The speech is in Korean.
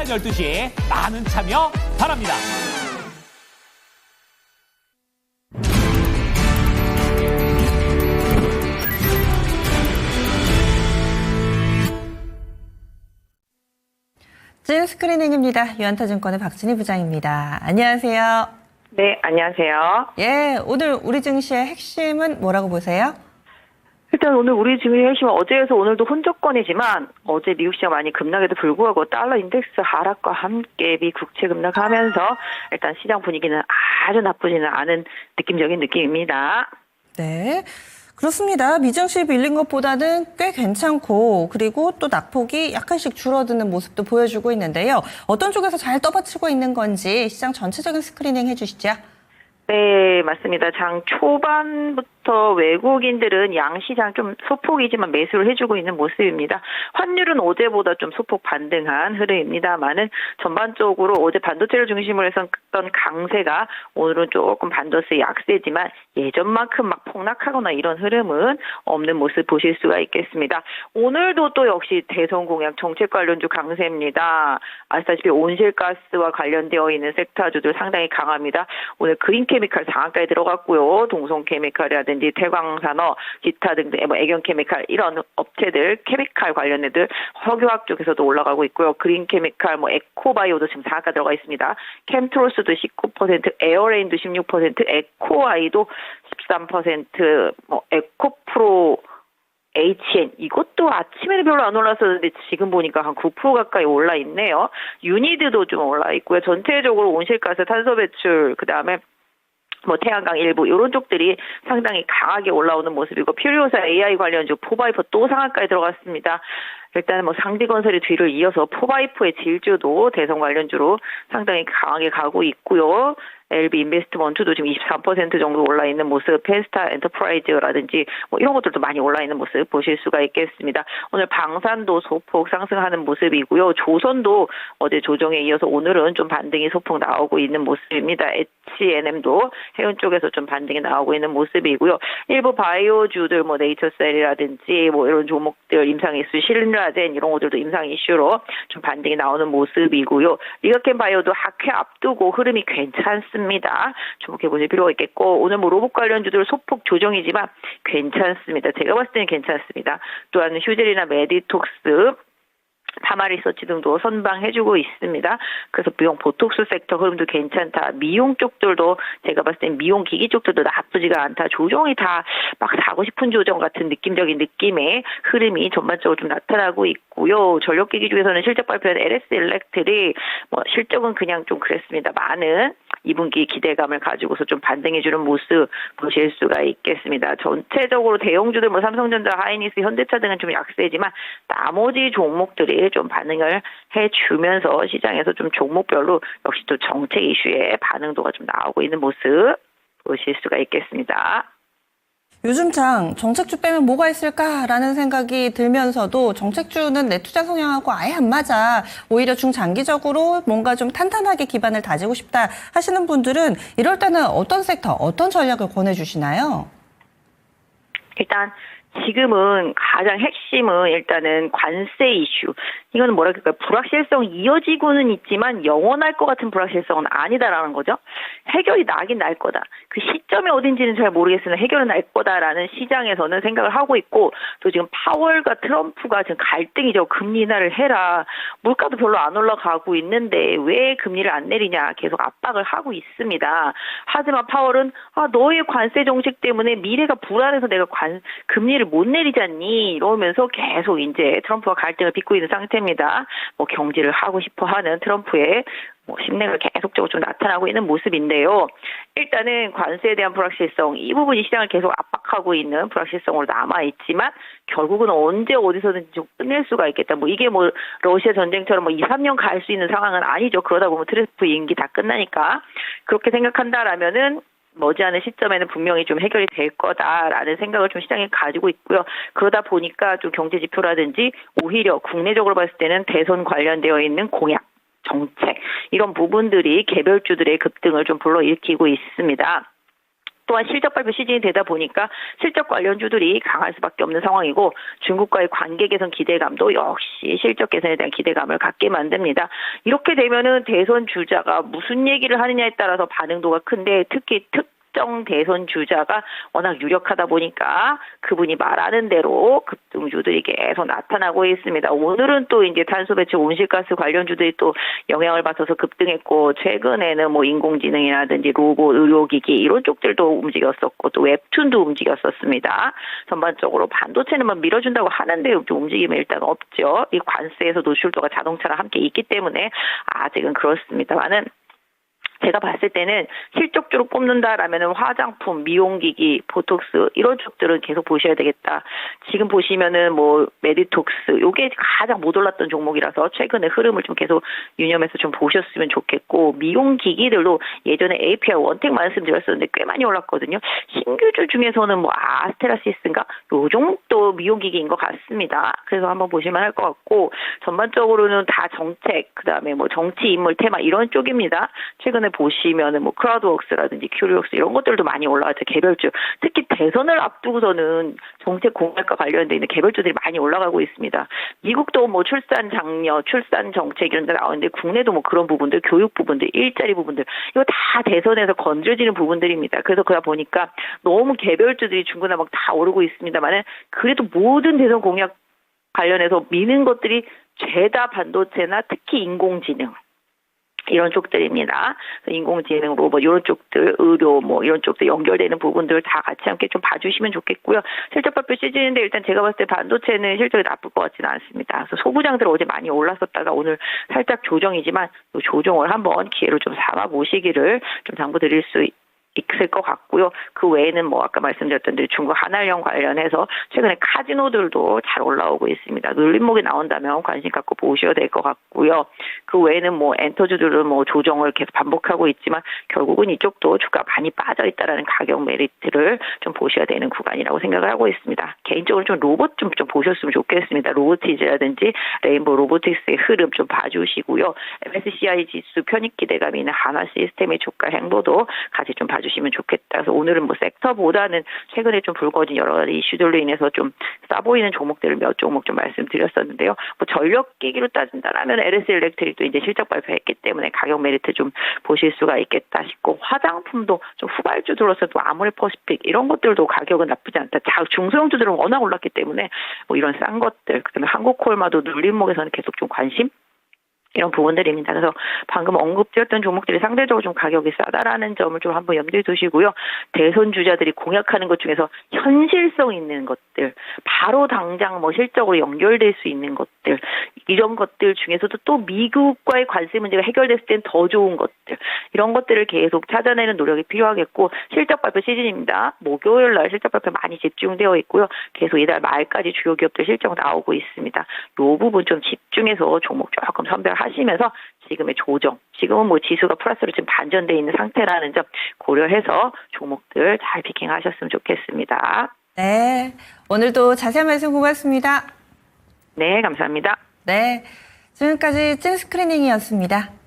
12시에 많은 참여 바랍니다. 찐 스크리닝입니다. 유한타증권의 박진희 부장입니다. 안녕하세요. 네, 안녕하세요. 예, 오늘 우리 증시의 핵심은 뭐라고 보세요? 일단 오늘 우리 증시 핵심은 어제에서 오늘도 혼조권이지만 어제 미국 시장 많이 급락에도 불구하고 달러 인덱스 하락과 함께 미 국채 급락하면서 일단 시장 분위기는 아주 나쁘지는 않은 느낌적인 느낌입니다. 네, 그렇습니다. 미증시 밀린 것보다는 꽤 괜찮고 그리고 또 낙폭이 약간씩 줄어드는 모습도 보여주고 있는데요. 어떤 쪽에서 잘 떠받치고 있는 건지 시장 전체적인 스크리닝 해주시죠. 네, 맞습니다. 장 초반부터 외국인들은 양시장 좀 소폭이지만 매수를 해주고 있는 모습입니다. 환율은 어제보다 좀 소폭 반등한 흐름입니다만은 전반적으로 어제 반도체를 중심으로 했었던 강세가 오늘은 조금 반도체 약세지만 예전만큼 막 폭락하거나 이런 흐름은 없는 모습 보실 수가 있겠습니다. 오늘도 또 역시 대선 공약 정책 관련주 강세입니다. 아시다시피 온실가스와 관련되어 있는 섹터주들 상당히 강합니다. 오늘 그린케미칼 상한가에 들어갔고요. 동성케미칼이라든지 태광산업, 기타 등등 애경케미칼 이런 업체들 케미칼 관련 애들 석유화학 쪽에서도 올라가고 있고요. 그린케미칼, 에코바이오도 지금 상한가 들어가 있습니다. 캠트로스도 19%, 에어레인도 16%, 에코아이도 13%, 에코프로 HN 이것도 아침에는 별로 안 올랐었는데 지금 보니까 한 9% 가까이 올라 있네요. 유니드도 좀 올라 있고요. 전체적으로 온실가스, 탄소 배출, 그다음에 태양광 일부 이런 쪽들이 상당히 강하게 올라오는 모습이고 퓨리오사 AI 관련주 포바이퍼 또 상한가에 들어갔습니다. 일단 상지건설이 뒤를 이어서 포바이퍼의 질주도 대선 관련주로 상당히 강하게 가고 있고요. LB 인베스트먼트도 지금 23% 정도 올라 있는 모습, 펜스타 엔터프라이즈라든지 이런 것들도 많이 올라 있는 모습 보실 수가 있겠습니다. 오늘 방산도 소폭 상승하는 모습이고요. 조선도 어제 조정에 이어서 오늘은 좀 반등이 소폭 나오고 있는 모습입니다. H&M도 해운 쪽에서 좀 반등이 나오고 있는 모습이고요. 일부 바이오주들 네이처셀이라든지 이런 종목들 임상 이슈 신라젠 이런 것들도 임상 이슈로 좀 반등이 나오는 모습이고요. 리가켄 바이오도 학회 앞두고 흐름이 괜찮습니다. 주목해 보실 필요가 있겠고 오늘 로봇 관련주들 소폭 조정이지만 괜찮습니다. 제가 봤을 때는 괜찮습니다. 또한 휴젤이나 메디톡스 파마리서치 등도 선방해주고 있습니다. 그래서 미용 보톡스 섹터 흐름도 괜찮다. 미용 쪽들도 제가 봤을 땐 미용 기기 쪽들도 나쁘지가 않다. 조정이 다 막 사고 싶은 조정 같은 느낌적인 느낌의 흐름이 전반적으로 좀 나타나고 있고요. 전력기기 중에서는 실적 발표한 LS 일렉트릭 실적은 그냥 좀 그랬습니다. 많은 2분기 기대감을 가지고서 좀 반등해주는 모습 보실 수가 있겠습니다. 전체적으로 대형주들 삼성전자, 하이닉스, 현대차 등은 좀 약세지만 나머지 종목들이 좀 반응을 해주면서 시장에서 좀 종목별로 역시 또 정책 이슈에 반응도가 좀 나오고 있는 모습 보실 수가 있겠습니다. 요즘 장 정책주 빼면 뭐가 있을까라는 생각이 들면서도 정책주는 내 투자 성향하고 아예 안 맞아. 오히려 중장기적으로 뭔가 좀 탄탄하게 기반을 다지고 싶다 하시는 분들은 이럴 때는 어떤 섹터, 어떤 전략을 권해주시나요? 일단 지금은 가장 핵심은 일단은 관세 이슈. 이거는 뭐랄까 불확실성이 이어지고는 있지만 영원할 것 같은 불확실성은 아니다라는 거죠. 해결이 나긴 날 거다. 그 시점이 어딘지는 잘 모르겠으나 해결은 날 거다라는 시장에서는 생각을 하고 있고 또 지금 파월과 트럼프가 지금 갈등이죠. 금리 인하를 해라. 물가도 별로 안 올라가고 있는데 왜 금리를 안 내리냐 계속 압박을 하고 있습니다. 하지만 파월은 너의 관세 정책 때문에 미래가 불안해서 내가 금리를 못 내리지 않니? 이러면서 계속 이제 트럼프와 갈등을 빚고 있는 상태입니다. 경질을 하고 싶어 하는 트럼프의 심내가 계속적으로 좀 나타나고 있는 모습인데요. 일단은 관세에 대한 불확실성, 이 부분이 시장을 계속 압박하고 있는 불확실성으로 남아있지만 결국은 언제 어디서든지 좀 끝낼 수가 있겠다. 이게 러시아 전쟁처럼 2, 3년 갈 수 있는 상황은 아니죠. 그러다 보면 트럼프 임기 다 끝나니까. 그렇게 생각한다라면은 머지않은 시점에는 분명히 좀 해결이 될 거다라는 생각을 좀 시장이 가지고 있고요. 그러다 보니까 좀 경제 지표라든지 오히려 국내적으로 봤을 때는 대선 관련되어 있는 공약, 정책 이런 부분들이 개별주들의 급등을 좀 불러일으키고 있습니다. 또한 실적 발표 시즌이 되다 보니까 실적 관련주들이 강할 수밖에 없는 상황이고 중국과의 관계 개선 기대감도 역시 실적 개선에 대한 기대감을 갖게 만듭니다. 이렇게 되면은 대선 주자가 무슨 얘기를 하느냐에 따라서 반응도가 큰데 특히 특정 대선 주자가 워낙 유력하다 보니까 그분이 말하는 대로 급등주들이 계속 나타나고 있습니다. 오늘은 또 이제 탄소 배출 온실가스 관련주들이 또 영향을 받아서 급등했고 최근에는 뭐 인공지능이라든지 로봇, 의료기기 이런 쪽들도 움직였었고 또 웹툰도 움직였었습니다. 전반적으로 반도체는 뭐 밀어준다고 하는데 좀 움직임이 일단 없죠. 이 관세에서 노출도가 자동차랑 함께 있기 때문에 아직은 그렇습니다만은 제가 봤을 때는 실적주로 꼽는다라면은 화장품, 미용기기, 보톡스 이런 쪽들은 계속 보셔야 되겠다. 지금 보시면은 뭐 메디톡스 요게 가장 못 올랐던 종목이라서 최근에 흐름을 좀 계속 유념해서 좀 보셨으면 좋겠고 미용기기들도 예전에 API 원택 말씀드렸었는데 꽤 많이 올랐거든요. 신규주 중에서는 뭐 아스테라시스인가 요 종목도 미용기기인 것 같습니다. 그래서 한번 보시면 할 것 같고 전반적으로는 다 정책 그다음에 뭐 정치 인물 테마 이런 쪽입니다. 최근에 보시면은 뭐 크라우드웍스라든지 큐리웍스 이런 것들도 많이 올라왔죠. 개별주. 특히 대선을 앞두고서는 정책 공약과 관련돼 있는 개별주들이 많이 올라가고 있습니다. 미국도 뭐 출산 장려, 출산 정책 이런 데 나오는데 국내도 뭐 그런 부분들, 교육 부분들, 일자리 부분들 이거 다 대선에서 건드려지는 부분들입니다. 그래서 그러다 보니까 너무 개별주들이 중구나막 다 오르고 있습니다만은 그래도 모든 대선 공약 관련해서 미는 것들이 죄다 반도체나 특히 인공지능 이런 쪽들입니다. 인공지능, 로봇 이런 쪽들, 의료 뭐 이런 쪽들 연결되는 부분들 다 같이 함께 좀 봐주시면 좋겠고요. 실적 발표 시즌인데 일단 제가 봤을 때 반도체는 실적이 나쁠 것 같지는 않습니다. 그래서 소부장들 어제 많이 올랐었다가 오늘 살짝 조정이지만 이 조정을 한번 기회로 좀 삼아 보시기를 좀 당부드릴 수 있을 것 같고요. 그 외에는 뭐 아까 말씀드렸던 대로 중국 한알령 관련해서 최근에 카지노들도 잘 올라오고 있습니다. 눌림목이 나온다면 관심 갖고 보셔야 될 것 같고요. 그 외에는 뭐 엔터주들은 뭐 조정을 계속 반복하고 있지만 결국은 이쪽도 주가 많이 빠져 있다라는 가격 메리트를 좀 보셔야 되는 구간이라고 생각을 하고 있습니다. 개인적으로 좀 로봇 좀 보셨으면 좋겠습니다. 로보티즈라든지 레인보우 로보틱스의 흐름 좀 봐주시고요. MSCI 지수 편입 기대감이 있는 한화 시스템의 주가 행보도 같이 좀 봐주시면 좋겠다. 그래서 오늘은 뭐 섹터보다는 최근에 좀 불거진 여러 가지 이슈들로 인해서 좀 싸 보이는 종목들을 몇 종목 좀 말씀드렸었는데요. 뭐 전력기기로 따진다라면 LS 일렉트릭도 이제 실적 발표했기 때문에 가격 메리트 좀 보실 수가 있겠다 싶고 화장품도 좀 후발주들로서도 아모레퍼시픽 이런 것들도 가격은 나쁘지 않다. 중소형주들은 워낙 올랐기 때문에 뭐 이런 싼 것들 그다음에 한국콜마도 눌림목에서는 계속 좀 관심 이런 부분들입니다. 그래서 방금 언급드렸던 종목들이 상대적으로 좀 가격이 싸다라는 점을 좀 한번 염두에 두시고요. 대선 주자들이 공약하는 것 중에서 현실성 있는 것들, 바로 당장 뭐 실적으로 연결될 수 있는 것들, 이런 것들 중에서도 또 미국과의 관세 문제가 해결됐을 땐 더 좋은 것들, 이런 것들을 계속 찾아내는 노력이 필요하겠고 실적 발표 시즌입니다. 목요일 날 실적 발표 많이 집중되어 있고요. 계속 이달 말까지 주요 기업들 실적 나오고 있습니다. 이 부분 좀 집중해서 종목 조금 선별하시면서 지금의 조정, 지금은 뭐 지수가 플러스로 지금 반전되어 있는 상태라는 점 고려해서 종목들 잘 피킹하셨으면 좋겠습니다. 네, 오늘도 자세한 말씀 고맙습니다. 네, 감사합니다. 네, 지금까지 찐 스크리닝이었습니다.